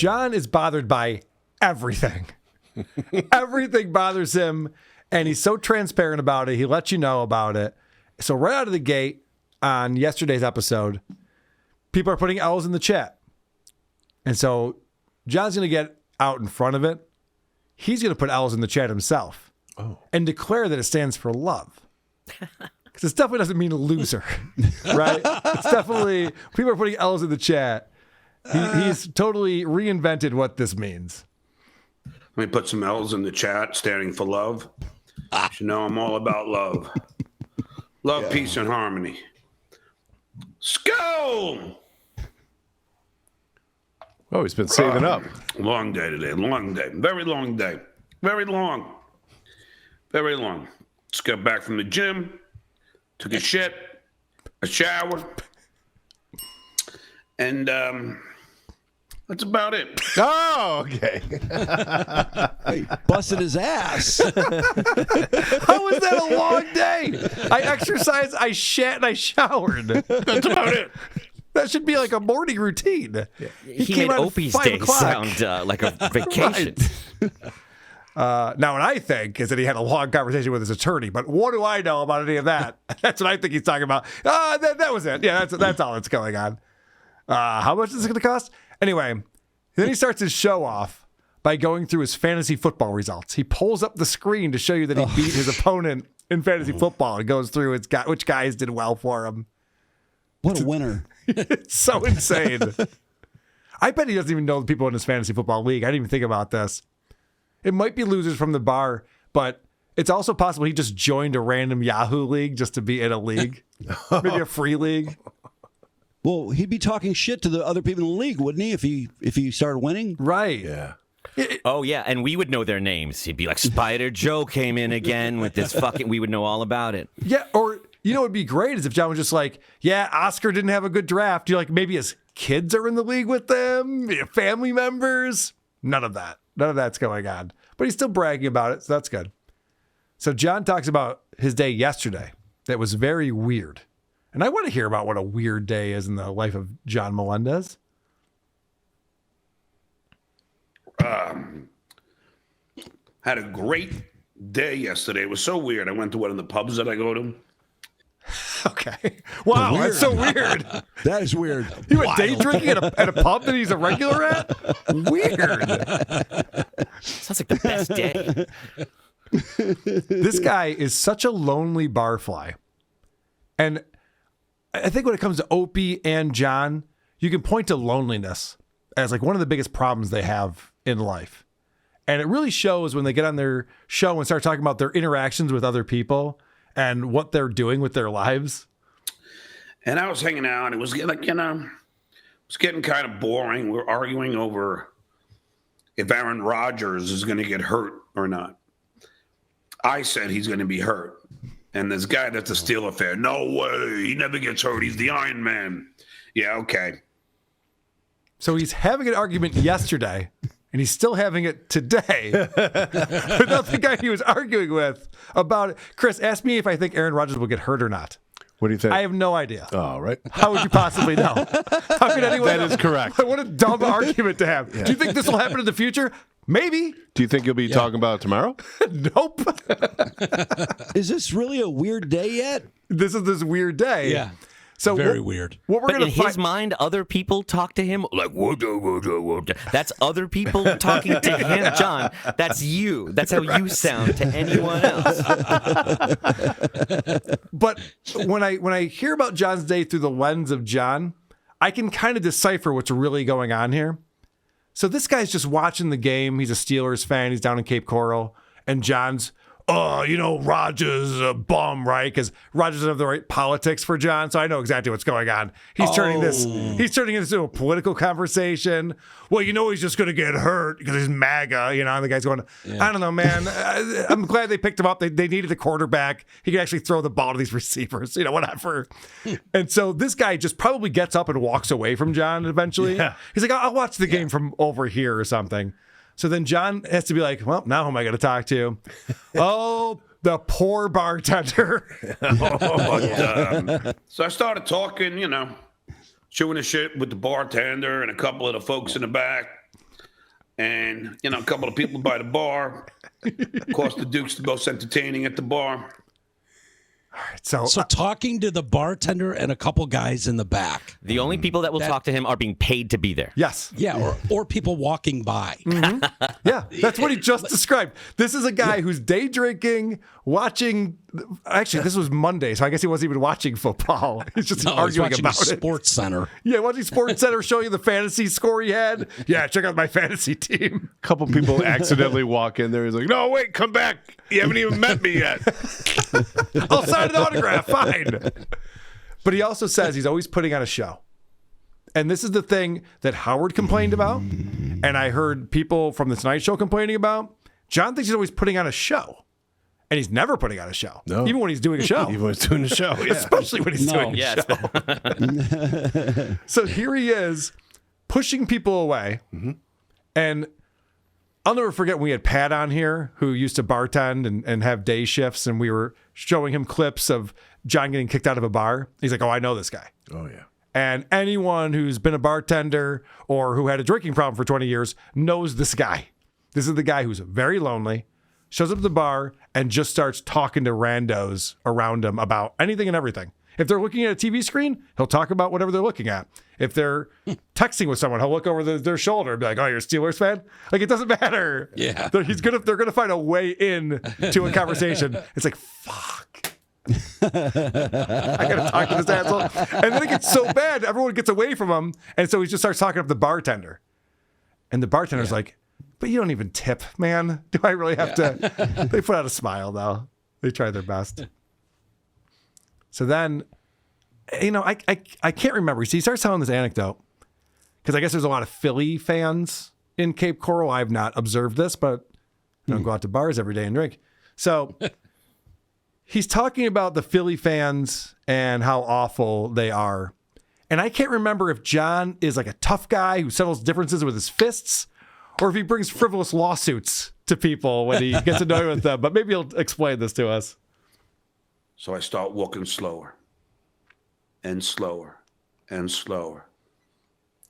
John is bothered by everything. Everything bothers him, and he's so transparent about it. He lets you know about it. So right out of the gate on yesterday's episode, people are putting L's in the chat. And so John's going to get out in front of it. He's going to put L's in the chat himself and declare that it stands for love. Because it definitely doesn't mean loser, right? It's definitely, people are putting L's in the chat. He's totally reinvented what this means. Let me put some L's in the chat, standing for love. You should know I'm all about love. Love, peace, and harmony. Skull! Oh, he's been saving up. Long day today. Long day. Very long day. Very long. Very long. Just got back from the gym. Took a shit. A shower. And that's about it. Oh, okay. He busted his ass. How was that a long day? I exercised, I shat, and I showered. That's about it. That should be like a morning routine. He made Opie's day sound like a vacation. Now, what I think is that he had a long conversation with his attorney, but what do I know about any of that? That's what I think he's talking about. That was it. Yeah, that's all that's going on. How much is it going to cost? Anyway, then he starts his show off by going through his fantasy football results. He pulls up the screen to show you that he beat his opponent in fantasy football and goes through which guys did well for him. What a winner. It's so insane. I bet he doesn't even know the people in his fantasy football league. I didn't even think about this. It might be losers from the bar, but it's also possible he just joined a random Yahoo league just to be in a league. Maybe a free league. Well, he'd be talking shit to the other people in the league, wouldn't he, if he started winning? Right. Yeah. Oh, yeah, and we would know their names. He'd be like, Spider Joe came in again with this fucking... We would know all about it. Yeah, or, you know what would be great is if John was just like, yeah, Oscar didn't have a good draft. You're like, maybe his kids are in the league with them, family members. None of that. None of that's going on. But he's still bragging about it, so that's good. So John talks about his day yesterday that was very weird. And I want to hear about what a weird day is in the life of John Melendez. Had a great day yesterday. It was so weird. I went to one of the pubs that I go to. Okay. Wow, that's so weird. That is weird. He went day drinking at a pub that he's a regular at? Weird. Sounds like the best day. This guy is such a lonely barfly. And I think when it comes to Opie and John, you can point to loneliness as like one of the biggest problems they have in life. And it really shows when they get on their show and start talking about their interactions with other people and what they're doing with their lives. And I was hanging out, and it was like, it's getting kind of boring. We're arguing over if Aaron Rodgers is going to get hurt or not. I said he's going to be hurt. And this guy that's a Steeler fan, no way, he never gets hurt. He's the Iron Man. Yeah, okay. So he's having an argument yesterday, and he's still having it today without the guy he was arguing with about it. Chris, ask me if I think Aaron Rodgers will get hurt or not. What do you think? I have no idea. Oh, right. How would you possibly know? How could anyone That know? is correct. What a dumb argument to have. Yeah. Do you think this will happen in the future? Maybe. Do you think you'll be talking about it tomorrow? Nope. Is this really a weird day yet? This is this weird day. Yeah. So very weird. What we're But gonna in his mind, other people talk to him like, whoa. That's other people talking to him, John. That's you. That's how you sound to anyone else. But when I hear about John's day through the lens of John, I can kind of decipher what's really going on here. So this guy's just watching the game. He's a Steelers fan. He's down in Cape Coral. And John's, Rodgers is a bum, right? Because Rodgers doesn't have the right politics for John. So I know exactly what's going on. He's turning this into a political conversation. Well, he's just going to get hurt because he's MAGA, and the guy's going, I don't know, man. I'm glad they picked him up. They needed a quarterback. He could actually throw the ball to these receivers, whatever. And so this guy just probably gets up and walks away from John eventually. Yeah. He's like, I'll watch the game from over here or something. So then John has to be like, well, now who am I going to talk to? Oh, the poor bartender. So I started talking, chewing the shit with the bartender and a couple of the folks in the back. and a couple of people by the bar. Of course, the Duke's the most entertaining at the bar. So talking to the bartender and a couple guys in the back. The only people that will talk to him are being paid to be there. yes. Yeah, or people walking by. Yeah, that's what he just described. This is a guy who's day drinking, watching. Actually, this was Monday, so I guess he wasn't even watching football. He's just No, he's arguing watching about it. Sports Center. Yeah, watching Sports Center show you the fantasy score he had. Yeah, check out my fantasy team. A couple people accidentally walk in there. He's like, no, wait, come back. You haven't even met me yet. I'll sign an autograph. Fine. But he also says he's always putting on a show. And this is the thing that Howard complained about, and I heard people from the Tonight Show complaining about. John thinks he's always putting on a show. And he's never putting on a show. No. Even when he's doing a show. He was doing a show, yeah. Especially when he's doing a Yeah, show. So here he is pushing people away. And I'll never forget when we had Pat on here, who used to bartend and have day shifts, and we were showing him clips of John getting kicked out of a bar. He's like, oh, I know this guy. Oh, yeah. And anyone who's been a bartender or who had a drinking problem for 20 years knows this guy. This is the guy who's very lonely, shows up at the bar, and just starts talking to randos around him about anything and everything. If they're looking at a TV screen, he'll talk about whatever they're looking at. If they're texting with someone, he'll look over their shoulder and be like, oh, you're a Steelers fan? Like, it doesn't matter. Yeah. They're going to find a way in to a conversation. It's like, fuck. I gotta talk to this asshole. And then it gets so bad, everyone gets away from him. And so he just starts talking to the bartender. And the bartender's like, but you don't even tip, man. Do I really have to? They put out a smile, though. They try their best. So then, I can't remember. See, he starts telling this anecdote because I guess there's a lot of Philly fans in Cape Coral. I've not observed this, but I don't go out to bars every day and drink. So he's talking about the Philly fans and how awful they are. And I can't remember if John is like a tough guy who settles differences with his fists or if he brings frivolous lawsuits to people when he gets annoyed with them. But maybe he'll explain this to us. So I start walking slower and slower and slower.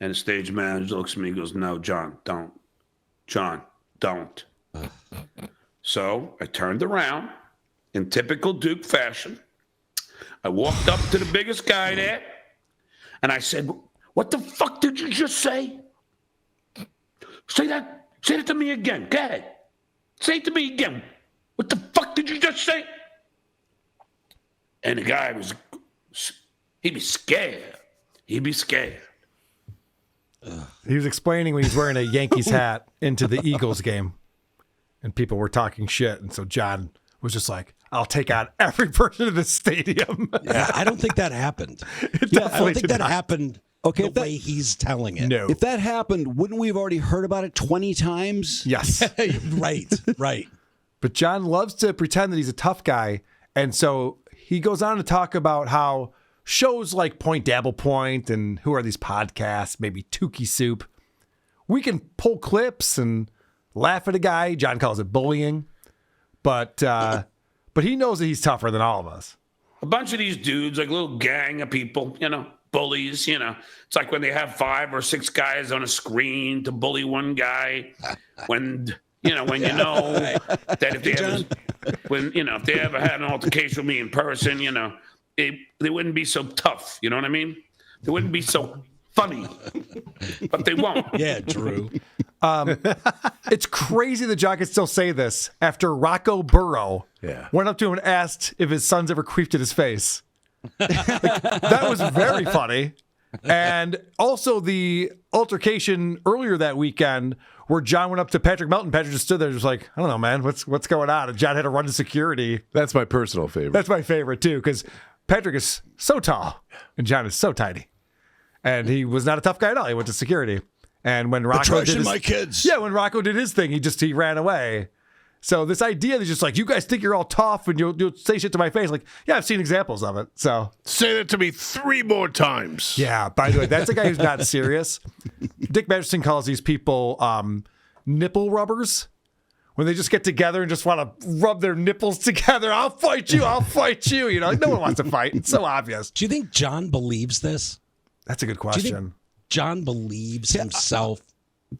And the stage manager looks at me and goes, no, John, don't. John, don't. So I turned around in typical Duke fashion. I walked up to the biggest guy there and I said, what the fuck did you just say? Say that to me again. Go ahead. Say it to me again. What the fuck did you just say? And the guy he'd be scared. He'd be scared. He was explaining when he's wearing a Yankees hat into the Eagles game and people were talking shit. And so John was just like, I'll take out every person in the stadium. Yeah, I don't think that happened. It I definitely don't think did that not. happened Okay, the way he's telling it. No. If that happened, wouldn't we have already heard about it 20 times? Yes. Right. But John loves to pretend that he's a tough guy. And so he goes on to talk about how shows like Point Dabble Point and who are these podcasts, maybe Tukey Soup, we can pull clips and laugh at a guy. John calls it bullying. But he knows that he's tougher than all of us. A bunch of these dudes, like a little gang of people, bullies, It's like when they have 5 or 6 guys on a screen to bully one guy. When that if they ever had an altercation with me in person, they wouldn't be so tough. You know what I mean? They wouldn't be so funny, but they won't. Yeah, Drew. It's crazy that John can still say this after Rocco Burrow went up to him and asked if his son's ever queefed at his face. That was very funny. And also the altercation earlier that weekend where John went up to Patrick Melton. Patrick just stood there just like, I don't know, man, what's going on? And John had to run to security. That's my personal favorite. That's my favorite too, because Patrick is so tall and John is so tiny. And he was not a tough guy at all. He went to security. And when Rocco did my kids. Yeah, when Rocco did his thing, he ran away. So this idea that's just like, you guys think you're all tough and you'll say shit to my face. Like, yeah, I've seen examples of it. So Say that to me 3 more times. yeah, by the way, that's a guy who's not serious. Dick Masterson calls these people nipple rubbers. When they just get together and just want to rub their nipples together. I'll fight you. Like, no one wants to fight. It's so obvious. Do you think John believes this? That's a good Do you think question. John believes himself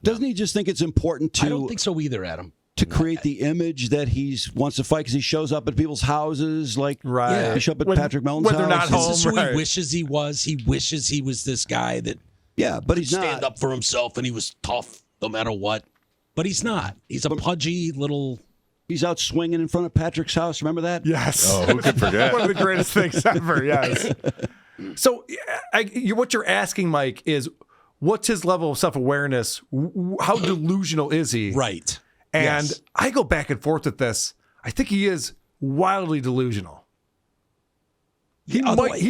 Doesn't he just think it's important to? I don't think so either, Adam. To create the image that he wants to fight because he shows up at people's houses, like Right. he showed up at When- Patrick Melton's when house. they're not This home. is who right. he wishes he was. He wishes he was this guy that Yeah, but he's stand not. up for himself and he was tough no matter what. But he's not. He's a pudgy little. He's out swinging in front of Patrick's house. Remember that? Yes. Oh, who could forget? One of the greatest things ever. Yes. So, what you're asking, Mike, is what's his level of self-awareness? How delusional is he? Right. And Yes. I go back and forth with this. I think he is wildly delusional. He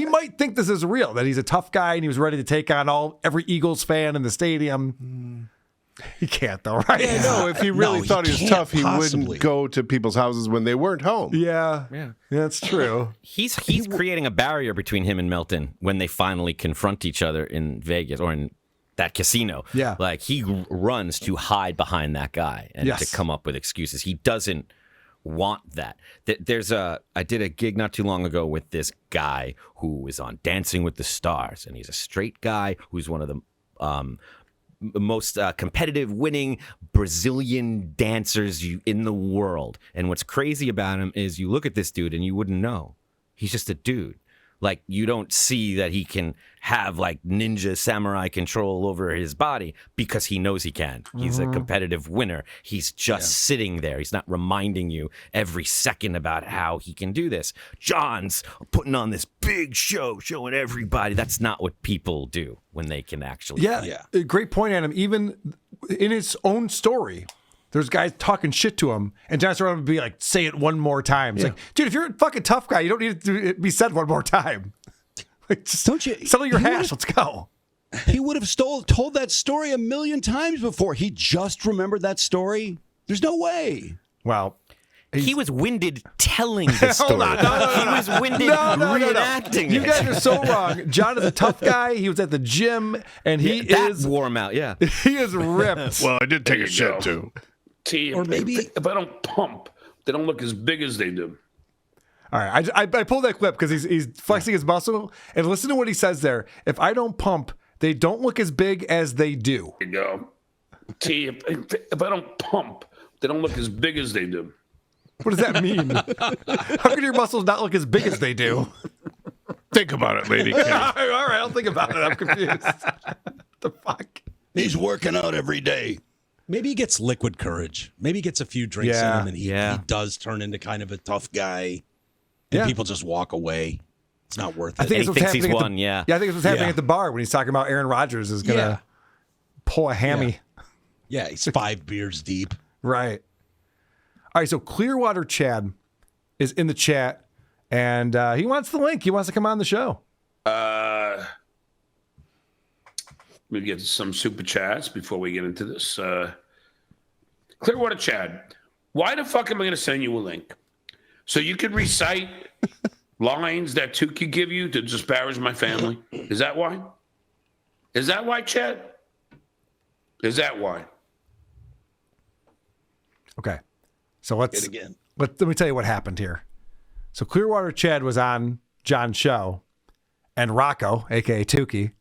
might think this is real, that he's a tough guy and he was ready to take on every Eagles fan in the stadium. He can't, though, right? Yeah, no, if he really No, he thought he was can't tough, he possibly. wouldn't go to people's houses when they weren't home. Yeah, that's true. He's creating a barrier between him and Melton when they finally confront each other in Vegas or in that casino. Yeah. Like he runs to hide behind that guy and Yes. to come up with excuses. He doesn't want that. I did a gig not too long ago with this guy who was on Dancing with the Stars, and he's a straight guy who's one of the most competitive, winning Brazilian dancers in the world. And what's crazy about him is you look at this dude and you wouldn't know. He's just a dude. Like, you don't see that he can have like ninja samurai control over his body because he knows he can. He's a competitive winner. He's just sitting there. He's not reminding you every second about how he can do this. John's putting on this big show, showing everybody. That's not what people do when they can actually. Yeah. Great point, Adam. Even in his own story, there's guys talking shit to him, and John's around and be like, say it one more time. It's like, dude, if you're a fucking tough guy, you don't need it to be said one more time. Like, just Don't you- settle your he hash. would've- Let's go. He would have told that story a million times before. He just remembered that story. There's no way. Well, He was winded telling the story. Hold on. No. He was winded reenacting You it. guys are so wrong. John is a tough guy. He was at the gym, and he that is wore him out, yeah. he is ripped. Well, I did take There a you shit go. too. T, Or maybe- if I don't pump, they don't look as big as they do. All right, I pulled that clip because he's flexing his muscle, and listen to what he says there. If I don't pump, they don't look as big as they do. There you go. T, if I don't pump, they don't look as big as they do. What does that mean? How can your muscles not look as big as they do? Think about it, lady. All right, I'll think about it. I'm confused. The fuck? He's working out every day. Maybe he gets liquid courage. Maybe he gets a few drinks Yeah. in him and he does turn into kind of a tough guy. And Yeah. people just walk away. It's not worth it. I think And it's he what's thinks he's happening at won, the, yeah. I think it's what's happening Yeah. at the bar when he's talking about Aaron Rodgers is gonna pull a hammy. Yeah, he's 5 beers deep. Right. All right, so Clearwater Chad is in the chat, and he wants the link. He wants to come on the show. We get some super chats before we get into this. Clearwater Chad, why the fuck am I going to send you a link? So you could recite lines that Tukey give you to disparage my family? Is that why? Is that why, Chad? Is that why? Okay. So let's again. let me tell you what happened here. So Clearwater Chad was on John's show, and Rocco, aka Tukey,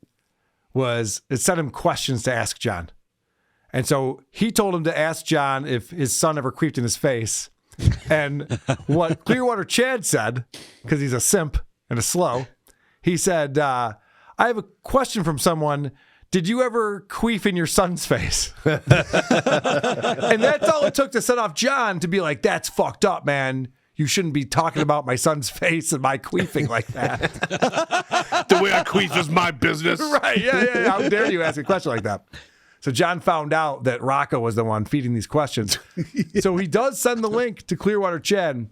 sent him questions to ask John. And so he told him to ask John if his son ever creeped in his face. And what Clearwater Chad said, because he's a simp and a slow, he said, I have a question from someone. Did you ever queef in your son's face? And that's all it took to set off John to be like, that's fucked up, man. You shouldn't be talking about my son's face and my queefing like that. The way I queef is my business. Right. Yeah. How dare you ask a question like that? So John found out that Rocco was the one feeding these questions. So he does send the link to Clearwater Chad,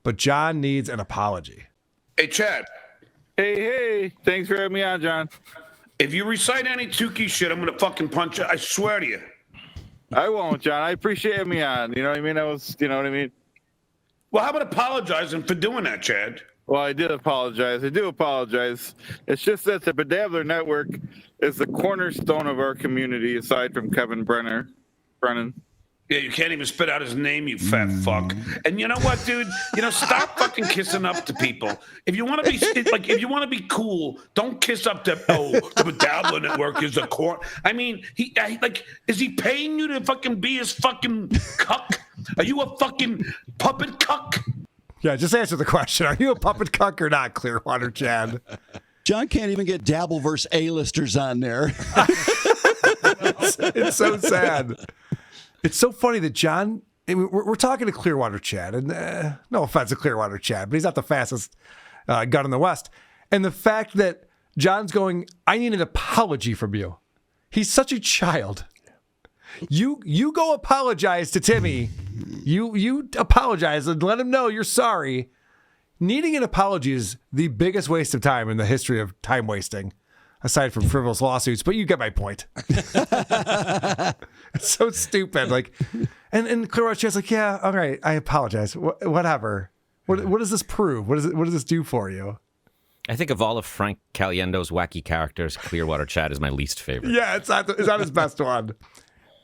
but John needs an apology. Hey, Chad, Hey, thanks for having me on, John. if you recite any Tukey shit, I'm going to fucking punch you. I swear to you. I won't, John. I appreciate having me on. You know what I mean? You know what I mean? Well, how about apologizing for doing that, Chad? Well, I did apologize. I do apologize. It's just that the Bedabbler Network is the cornerstone of our community, aside from Kevin Brennan. Yeah, you can't even spit out his name, you fat fuck. And you know what, dude? Stop fucking kissing up to people. If you want to be if you want to be cool, don't kiss up to the Bedazzler Network is a court. I mean, is he paying you to fucking be his fucking cuck? Are you a fucking puppet cuck? Yeah, just answer the question. Are you a puppet cuck or not, Clearwater Chad? John can't even get Dabbleverse A-listers on there. It's so sad. It's so funny that John, we're talking to Clearwater Chad, and no offense to Clearwater Chad, but he's not the fastest gun in the West. And the fact that John's going, I need an apology from you. He's such a child. You go apologize to Timmy. You apologize and let him know you're sorry. Needing an apology is the biggest waste of time in the history of time wasting, aside from frivolous lawsuits, but you get my point. It's so stupid. And Clearwater Chad's like, yeah, all right, I apologize. Whatever. What does this prove? What does this do for you? I think of all of Frank Caliendo's wacky characters, Clearwater Chad is my least favorite. Yeah, it's not his best one.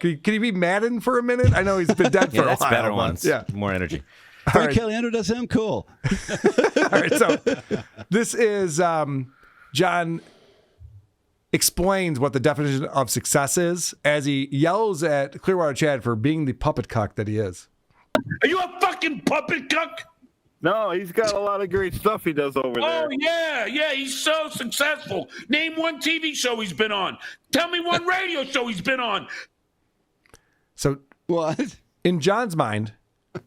Can he be Madden for a minute? I know he's been dead for a while. That's better ones. Yeah. More energy. Frank Caliendo does him cool. All right, so this is John explains what the definition of success is as he yells at Clearwater Chad for being the puppet cuck that he is. Are you a fucking puppet cuck? No, he's got a lot of great stuff he does over there. Oh, yeah, he's so successful. Name one TV show he's been on. Tell me one radio show he's been on. So What? in John's mind,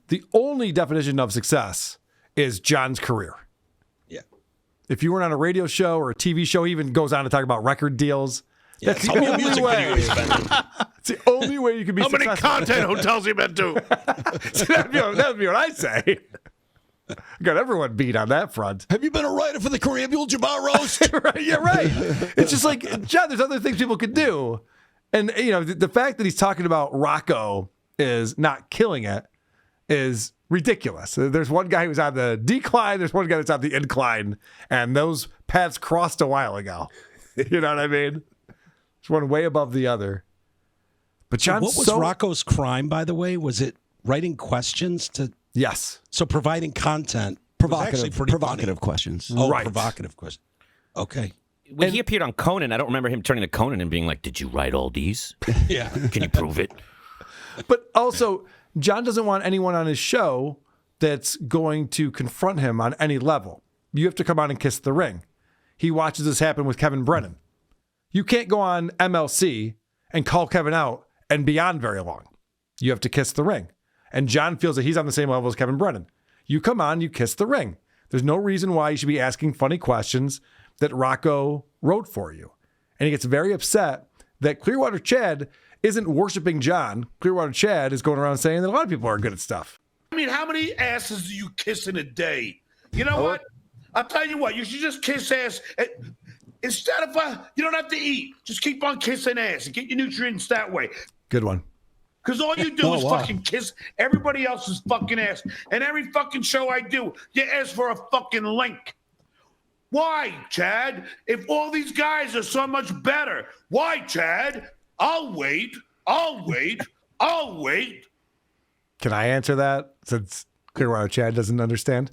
the only definition of success is John's career. Yeah. If you weren't on a radio show or a TV show, he even goes on to talk about record deals. Yeah, That's how the many only music way. videos he's been in. It's the only way you can be How many successful. content hotels you been to? So that'd be what I say. Got everyone beat on that front. Have you been a writer for the Korean Abdul-Jabbar roast? Right, yeah, right. It's just like, John, there's other things people could do. And, the fact that he's talking about Rocco is not killing it is ridiculous. There's one guy who's on the decline. There's one guy that's on the incline. And those paths crossed a while ago. You know what I mean? It's one way above the other. But John, What was Rocco's crime, by the way? Was it writing questions to? Yes. So providing content. Was actually pretty Provocative funny. questions. Oh, Right. provocative question. Okay. When he appeared on Conan, I don't remember him turning to Conan and being like, did you write all these? Yeah. Can you prove it? But also, John doesn't want anyone on his show that's going to confront him on any level. You have to come on and kiss the ring. He watches this happen with Kevin Brennan. You can't go on MLC and call Kevin out and be on very long. You have to kiss the ring. And John feels that he's on the same level as Kevin Brennan. You come on, you kiss the ring. There's no reason why you should be asking funny questions that Rocco wrote for you. And he gets very upset that Clearwater Chad isn't worshiping John. Clearwater Chad is going around saying that a lot of people are good at stuff. I mean, how many asses do you kiss in a day? You know what? I'll tell you what. You should just kiss ass. Instead of, you don't have to eat. Just keep on kissing ass and get your nutrients that way. Good one. Because all you do is wow. fucking kiss everybody else's fucking ass. And every fucking show I do, you ask for a fucking link. Why, Chad? If all these guys are so much better, why, Chad? I'll wait. Can I answer that since Clearwater Chad doesn't understand?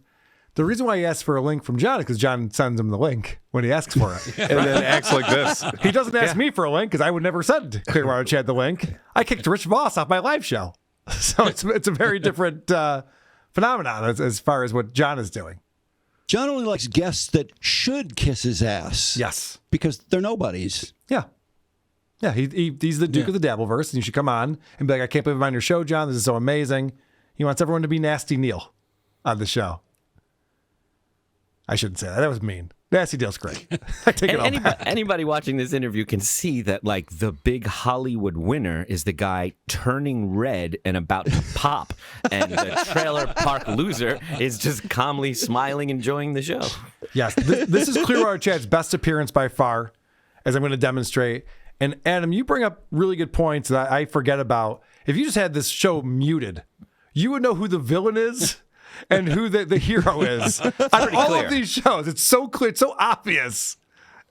The reason why he asks for a link from John is because John sends him the link when he asks for it. And then acts like this. He doesn't ask me for a link because I would never send Clearwater Chad the link. I kicked Rich Voss off my live show. So it's a very different phenomenon as far as what John is doing. John only likes guests that should kiss his ass. Yes. Because they're nobodies. Yeah. Yeah, he's the Duke of the Dabbleverse, and you should come on and be like, I can't believe I'm on your show, John. This is so amazing. He wants everyone to be Nasty Neil on the show. I shouldn't say that. That was mean. Nasty Neil's great. I take it all back. Anybody watching this interview can see that, like, the big Hollywood winner is the guy turning red and about to pop, and the trailer park loser is just calmly smiling, enjoying the show. Yes, this is Clearwater Chad's best appearance by far, as I'm going to demonstrate. And Adam, you bring up really good points that I forget about. If you just had this show muted, you would know who the villain is and who the hero is. On all clear. of these shows, it's so clear, it's so obvious.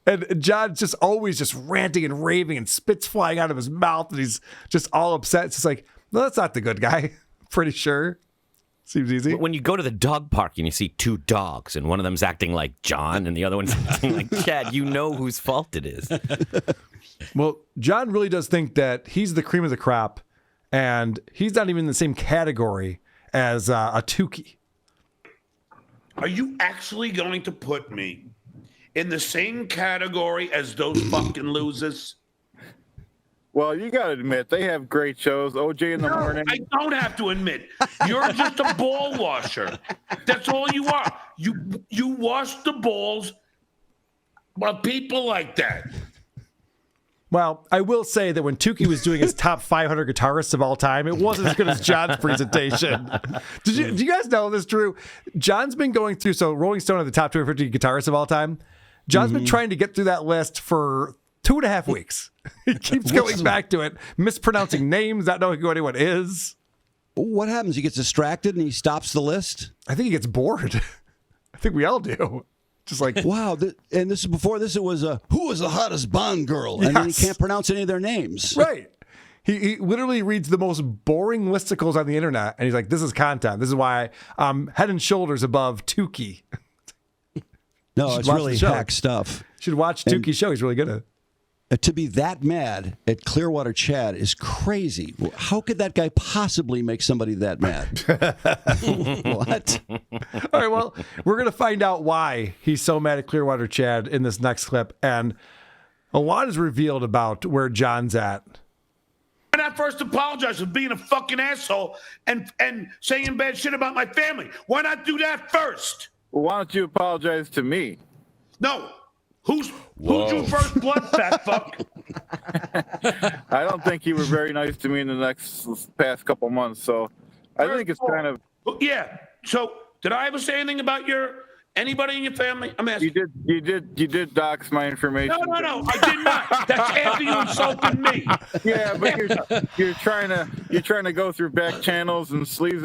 And John's just always just ranting and raving and spit's flying out of his mouth and he's just all upset. It's just like, No, that's not the good guy. Pretty sure. Seems easy. When you go to the dog park and you see two dogs and one of them's acting like John and the other one's acting like Chad, you know whose fault it is. Well, John really does think that he's the cream of the crop, and he's not even in the same category as a Tukey. Are you actually going to put me in the same category as those fucking losers? Well, you got to admit, they have great shows. OJ in the morning. I don't have to admit. You're just a ball washer. That's all you are. You wash the balls of people like that. Well, I will say that when Tukey was doing his top 500 guitarists of all time, it wasn't as good as John's presentation. Do you guys know this, Drew? John's been going through, so Rolling Stone had the top 250 guitarists of all time. John's been trying to get through that list for 2.5 weeks. He keeps going back to it, mispronouncing names, not knowing who anyone is. What happens? He gets distracted and he stops the list? I think he gets bored. I think we all do. Just like, wow. And this is before this, it was who was the hottest Bond girl? And then he can't pronounce any of their names. Right. He literally reads the most boring listicles on the internet, and he's like, this is content. This is why I'm head and shoulders above Tukey. No, it's really hack stuff. Should watch Tukey's show. He's really good at it. To be that mad at Clearwater Chad is crazy. How could that guy possibly make somebody that mad? What? All right, well, we're going to find out why he's so mad at Clearwater Chad in this next clip. And a lot is revealed about where John's at. Why not first apologize for being a fucking asshole and saying bad shit about my family? Why not do that first? Well, why don't you apologize to me? No. Who's your first blood, fat fuck? I don't think you were very nice to me in the past couple months, so I think it's kind of. Yeah. So did I ever say anything about anybody in your family? I'm asking. You did dox my information. No, I did not. That's after you insulted me. Yeah, but you're trying to go through back channels and sleeves.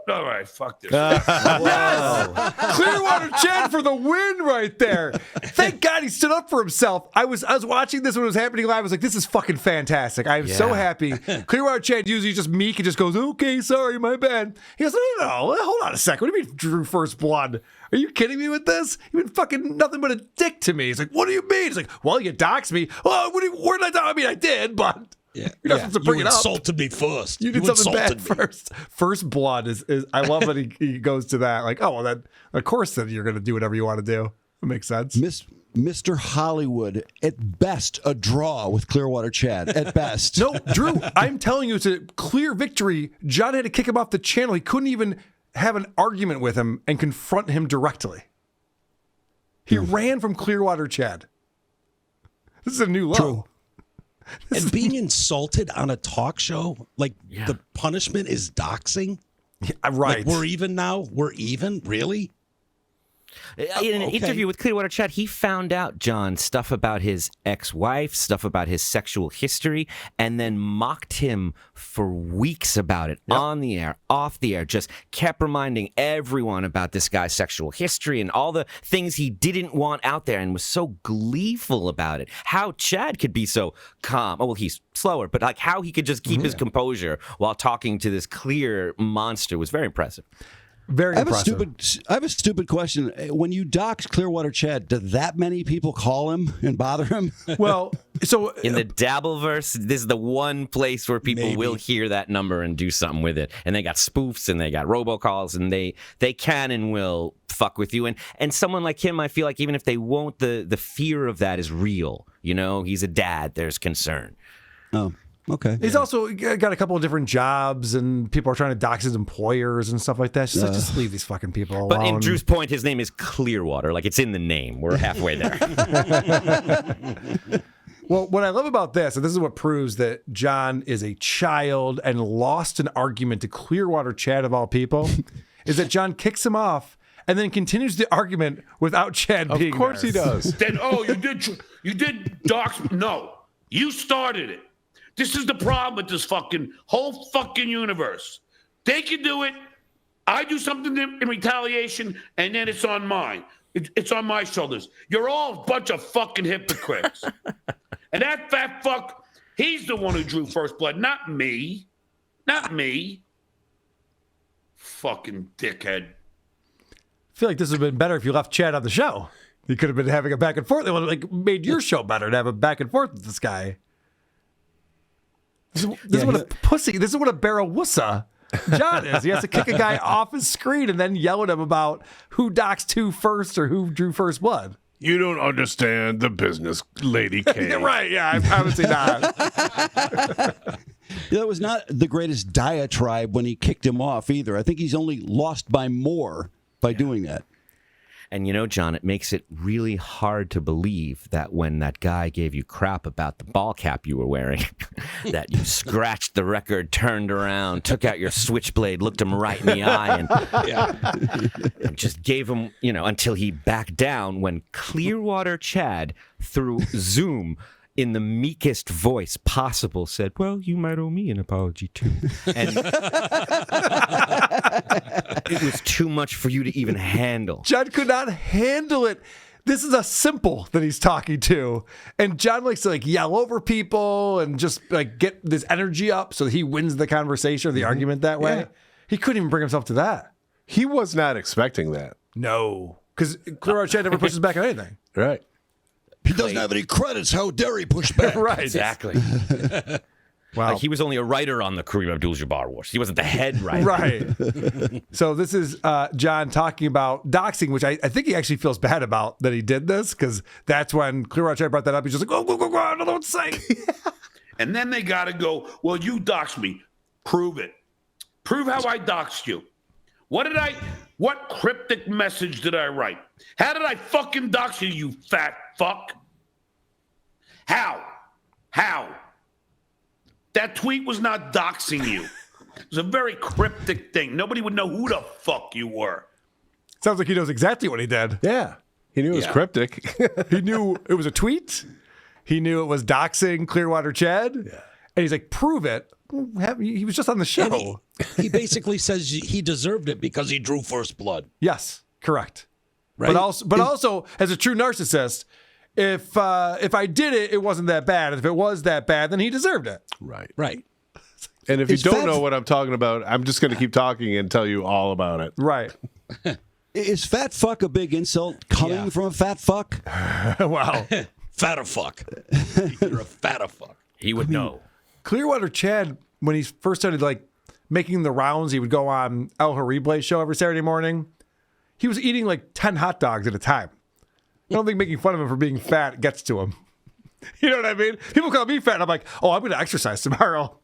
All right, fuck this. Yes! Clearwater Chad for the win right there. Thank God he stood up for himself. I was watching this when it was happening live. I was like, this is fucking fantastic. I am so happy. Clearwater Chad usually just meek and just goes, okay, sorry, my bad. He goes, no, hold on a second. What do you mean Drew First Blood? Are you kidding me with this? You've been fucking nothing but a dick to me. He's like, what do you mean? He's like, well, you doxed me. Oh, where did I dox? I mean, I did, but... Yeah. You're not supposed to bring you it up. Insulted me first. You did something bad first. First blood is I love that he goes to that. Like, oh, well, then of course that you're going to do whatever you want to do. It makes sense. Mr. Hollywood, at best, a draw with Clearwater Chad. At best. No, Drew, I'm telling you, it's a clear victory. John had to kick him off the channel. He couldn't even have an argument with him and confront him directly. He ran from Clearwater Chad. This is a new low. True. And being insulted on a talk show, like the punishment is doxing. Yeah, right. Like we're even now. We're even. Really? In an interview with Clearwater Chad, he found out, John, stuff about his ex-wife, stuff about his sexual history, and then mocked him for weeks about it on the air, off the air, just kept reminding everyone about this guy's sexual history and all the things he didn't want out there and was so gleeful about it. How Chad could be so calm. Oh, well, he's slower, but like how he could just keep his composure while talking to this clear monster was very impressive. Very impressive. I have a stupid question. When you dox Clearwater Chad, do that many people call him and bother him? Well, so in the Dabbleverse, this is the one place where people will hear that number and do something with it. And they got spoofs and they got robocalls and they can and will fuck with you. And someone like him, I feel like even if they won't, the fear of that is real. You know, he's a dad. There's concern. Oh. Okay. He's also got a couple of different jobs, and people are trying to dox his employers and stuff like that. Just, like, just leave these fucking people alone. But in Drew's point, his name is Clearwater. Like, it's in the name. We're halfway there. Well, what I love about this, and this is what proves that John is a child and lost an argument to Clearwater Chad of all people, is that John kicks him off and then continues the argument without Chad being there. Of course he does. Then, you did dox. No, you started it. This is the problem with this whole fucking universe. They can do it. I do something in retaliation, and then it's on mine. It's on my shoulders. You're all a bunch of fucking hypocrites. And that fat fuck, he's the one who drew first blood, not me. Not me. Fucking dickhead. I feel like this would have been better if you left Chad on the show. You could have been having a back and forth. It would have like made your show better to have a back and forth with this guy. This is what a pussy. This is what a barrel wussa John is. He has to kick a guy off his screen and then yell at him about who doxed who first or who drew first blood. You don't understand the business, Lady K. Yeah, right. Yeah, obviously not. That was not the greatest diatribe when he kicked him off either. I think he's only lost by more by doing that. And you know, John, it makes it really hard to believe that when that guy gave you crap about the ball cap you were wearing, that you scratched the record, turned around, took out your switchblade, looked him right in the eye, and just gave him, until he backed down when Clearwater Chad, through Zoom, in the meekest voice possible, said, "Well, you might owe me an apology, too." And it was too much for you to even handle. John could not handle it. This is a simple that he's talking to. And John likes to yell over people and just get this energy up so that he wins the conversation or the argument that way. Yeah. He couldn't even bring himself to that. He was not expecting that. No. Because Clearwater Chad never pushes back on anything. Right. He doesn't have any credits. How dare he push back? Right. Exactly. Wow. He was only a writer on the Kareem Abdul-Jabbar Wars. He wasn't the head writer. Right. So this is John talking about doxing, which I think he actually feels bad about that he did this, because that's when Clearwater Chad brought that up. He's just like, go, I don't know what to say. And then they got to go, well, you doxed me. Prove it. Prove how I doxed you. What cryptic message did I write? How did I fucking dox you, you fat fuck? How? That tweet was not doxing you. It was a very cryptic thing. Nobody would know who the fuck you were. Sounds like he knows exactly what he did. Yeah. He knew it was cryptic. He knew it was a tweet. He knew it was doxing Clearwater Chad. Yeah. And he's like, prove it. He was just on the show. He basically says he deserved it because he drew first blood. Yes, correct. Right? But also, as a true narcissist, if I did it, it wasn't that bad. If it was that bad, then he deserved it. Right. And if you don't know what I'm talking about, I'm just going to keep talking and tell you all about it. Right. Is fat fuck a big insult coming from a fat fuck? Wow. Fatter fuck. You're a fatter fuck. He would know. Clearwater Chad, when he first started making the rounds, he would go on El Harible's show every Saturday morning. He was eating 10 hot dogs at a time. I don't think making fun of him for being fat gets to him. You know what I mean? People call me fat, and I'm like, oh, I'm going to exercise tomorrow.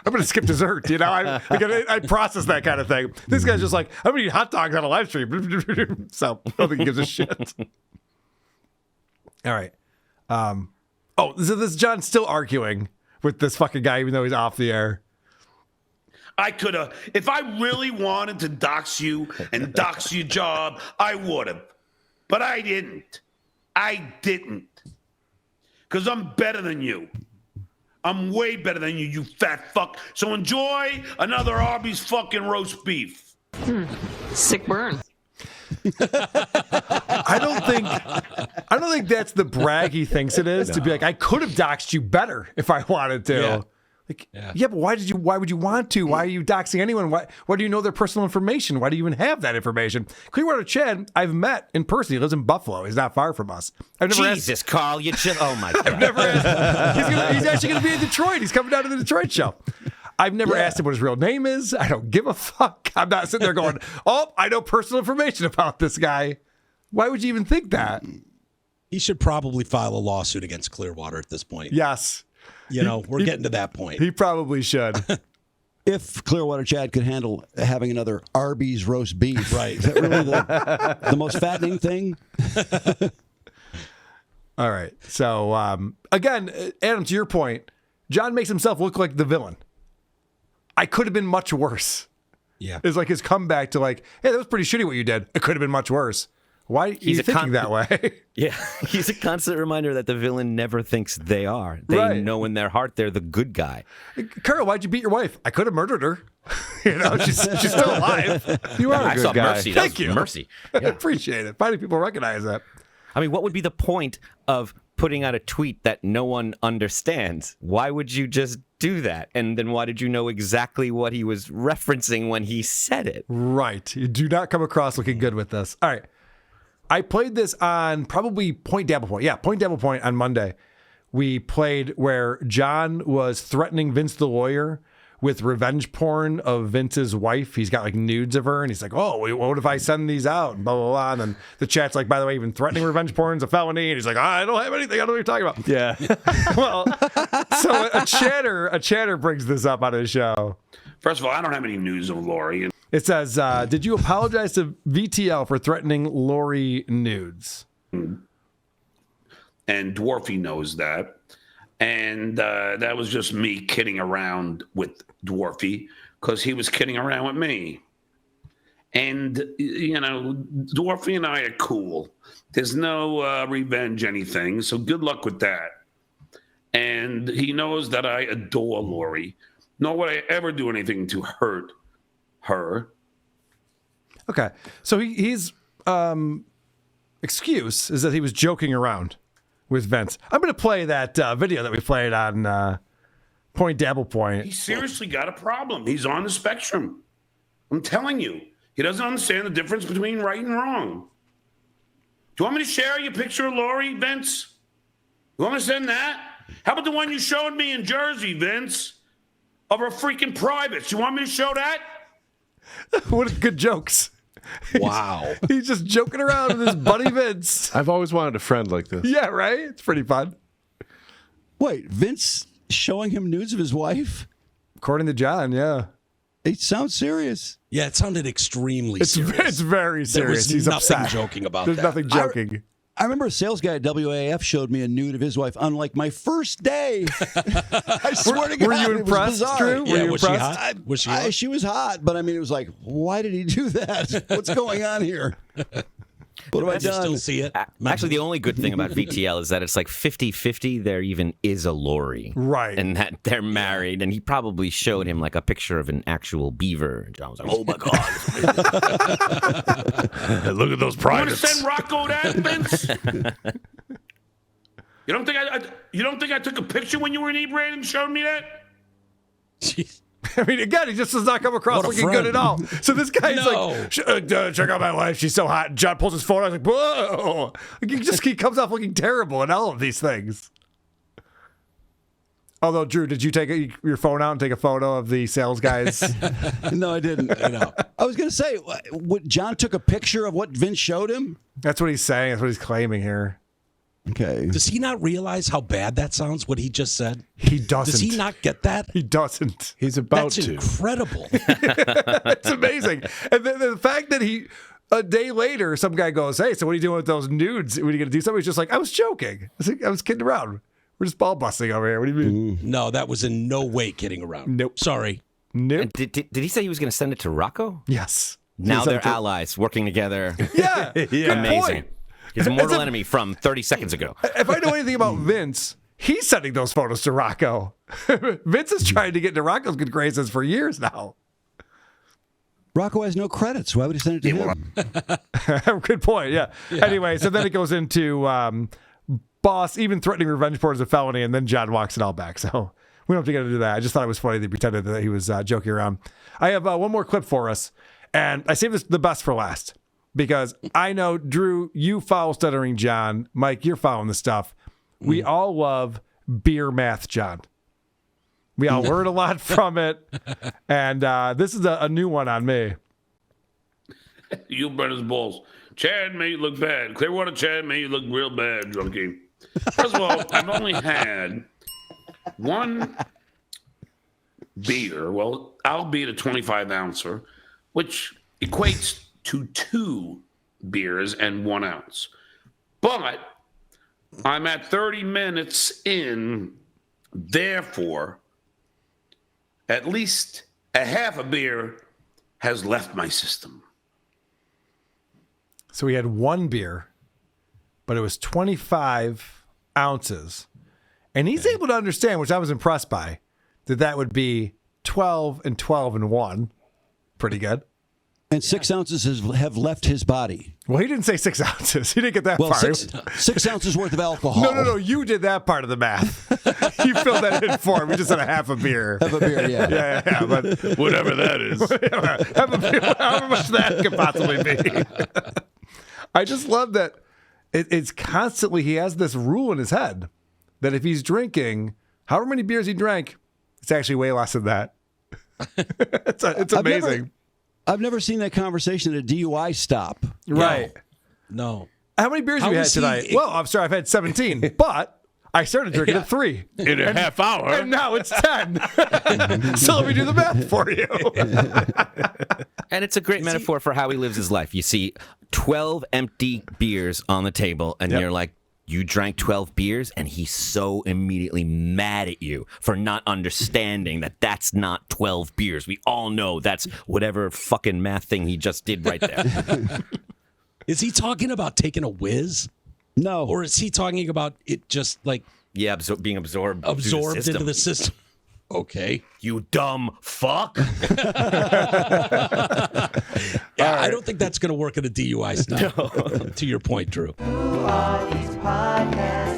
I'm going to skip dessert. I process that kind of thing. This guy's just like, I'm going to eat hot dogs on a live stream. So I don't think he gives a shit. All right. So this John's still arguing with this fucking guy, even though he's off the air. I could have, if I really wanted to dox you and dox your job, I would have. But I didn't. Because I'm better than you. I'm way better than you, you fat fuck. So enjoy another Arby's fucking roast beef. Sick burn. I don't think that's the brag he thinks it is, to be like, I could have doxed you better if I wanted to. But why would you want to? Why are you doxing anyone? Why do you know their personal information? Why do you even have that information? Clearwater Chad, I've met in person. He lives in Buffalo. He's not far from us. I've never Jesus, Carl, you chill. Oh my God. I've never asked. He's actually going to be in Detroit. He's coming down to the Detroit show. I've never asked him what his real name is. I don't give a fuck. I'm not sitting there going, oh, I know personal information about this guy. Why would you even think that? He should probably file a lawsuit against Clearwater at this point. Yes. We're getting to that point. He probably should. If Clearwater Chad could handle having another Arby's roast beef. Right. Is that really the most fattening thing? All right. So, again, Adam, to your point, John makes himself look like the villain. I could have been much worse. Yeah. It's like his comeback to hey, that was pretty shitty what you did. It could have been much worse. Why are you thinking that way? Yeah, he's a constant reminder that the villain never thinks they are. They know in their heart they're the good guy. Carl, why'd you beat your wife? I could have murdered her. She's still alive. You are a good guy. Mercy. Thank you. Mercy. I appreciate it. Finally, people recognize that. I mean, what would be the point of putting out a tweet that no one understands? Why would you just do that? And then why did you know exactly what he was referencing when he said it? Right. You do not come across looking good with this. All right. I played this on probably Point Dabble Point. Yeah, Point Dabble Point on Monday. We played where John was threatening Vince the lawyer with revenge porn of Vince's wife. He's got like nudes of her, and he's like, "Oh, what if I send these out?" And blah blah blah. And then the chat's like, "By the way, even threatening revenge porn is a felony." And he's like, "I don't have anything. I don't know what you're talking about." Yeah. Well, so a chatter brings this up on his show. First of all, I don't have any news of Lori. It says, "Did you apologize to VTL for threatening Lori nudes?" And Dwarfy knows that. And that was just me kidding around with Dwarfy because he was kidding around with me. And, you know, Dwarfy and I are cool. There's no revenge anything, so good luck with that. And he knows that I adore Lori, nor would I ever do anything to hurt her. Okay. So his excuse is that he was joking around with Vince. I'm going to play that video that we played on Point Dabble Point. He seriously got a problem. He's on the spectrum. I'm telling you. He doesn't understand the difference between right and wrong. Do you want me to share your picture of Lori, Vince? You want me to send that? How about the one you showed me in Jersey, Vince? Of her freaking privates. You want me to show that? What good jokes. Wow. He's just joking around with his buddy Vince. I've always wanted a friend like this. Yeah, right? It's pretty fun. Wait, Vince showing him nudes of his wife? According to John, yeah. It sounds serious. Yeah, it sounded extremely serious. It's very There serious. was He's nothing upset. joking about There's that. nothing joking. I remember a sales guy at WAF showed me a nude of his wife on like my first day. I swear to God, Were you it was impressed, bizarre. Drew? Were Yeah, you was she impressed? hot? Was she hot? She was hot, but I mean, it was like, why did he do that? What's going on here? What have I Did you done? still see it? Actually, the only good thing about VTL is that it's like 50-50. There even is a Lori. Right. And that they're married. And he probably showed him like a picture of an actual beaver. And John was like, oh my God. Look at those You want to privates. send Rocco that, Vince? You don't think I took a picture when you were inebriated and showed me that? Jeez. I mean, again, he just does not come across What a looking friend. good at all. So this guy's No. like, check out my wife. She's so hot. And John pulls his phone out. I was like, whoa. Like, he comes off looking terrible in all of these things. Although, Drew, did you take your phone out and take a photo of the sales guys? No, I didn't. I was going to say, what, John took a picture of what Vince showed him? That's what he's saying. That's what he's claiming here. Okay. Does he not realize how bad that sounds, what he just said? He doesn't. Does he not get that? He doesn't. He's about That's to. incredible. It's amazing. And then the fact that a day later, some guy goes, hey, so what are you doing with those nudes? When are you going to do something? He's just like, I was joking. I was kidding around. We're just ball busting over here. What do you mean? No, that was in no way kidding around. Nope. Sorry. Nope. And did he say he was going to send it to Rocco? Yes. Now He they're sent it. allies working together. Yeah. Good Amazing. point. His mortal enemy from 30 seconds ago. If I know anything about Vince, he's sending those photos to Rocco. Vince is trying to get into Rocco's good graces for years now. Rocco has no credits. Why would he send it to him? Good point. Yeah. Anyway, so then it goes into boss even threatening revenge porn as a felony, and then John walks it all back. So we don't have to get into that. I just thought it was funny that he pretended that he was joking around. I have one more clip for us, and I saved the best for last because I know, Drew, you follow Stuttering John. Mike, you're following the stuff. We all love Beer Math John. We all learn a lot from it, and this is a new one on me. You burn his balls. Chad made you look bad. Clearwater Chad made you look real bad, drunkie. First of all, I've only had one beer. Well, albeit a 25-ouncer, which equates to 2 beers and 1 ounce. But I'm at 30 minutes in, therefore, at least a half a beer has left my system. So we had 1 beer, but it was 25 ounces. And he's able to understand, which I was impressed by, that would be 12 and 12 and 1. Pretty good. And 6 ounces have left his body. Well, he didn't say 6 ounces. He didn't get that Well, far. 6 ounces worth of alcohol. No. You did that part of the math. You filled that in for him. We just had a half a beer. Have a beer, yeah. Yeah, but Whatever that is. have a beer, however much that could possibly be. I just love that it's constantly, he has this rule in his head that if he's drinking, however many beers he drank, it's actually way less than that. It's amazing. I've never seen that conversation at a DUI stop. Right. No. How many beers have you had tonight? Well, I'm sorry, I've had 17, but I started drinking at 3. In a half hour. And now it's 10. So let me do the math for you. And it's a great metaphor for how he lives his life. You see 12 empty beers on the table, and you're like, you drank 12 beers, and he's so immediately mad at you for not understanding that that's not 12 beers. We all know that's whatever fucking math thing he just did right there. Is he talking about taking a whiz? No. Or is he talking about it just like being absorbed into the system? Okay. You dumb fuck. I don't think that's going to work at a DUI stop. No. To your point, Drew. Who are these podcasts?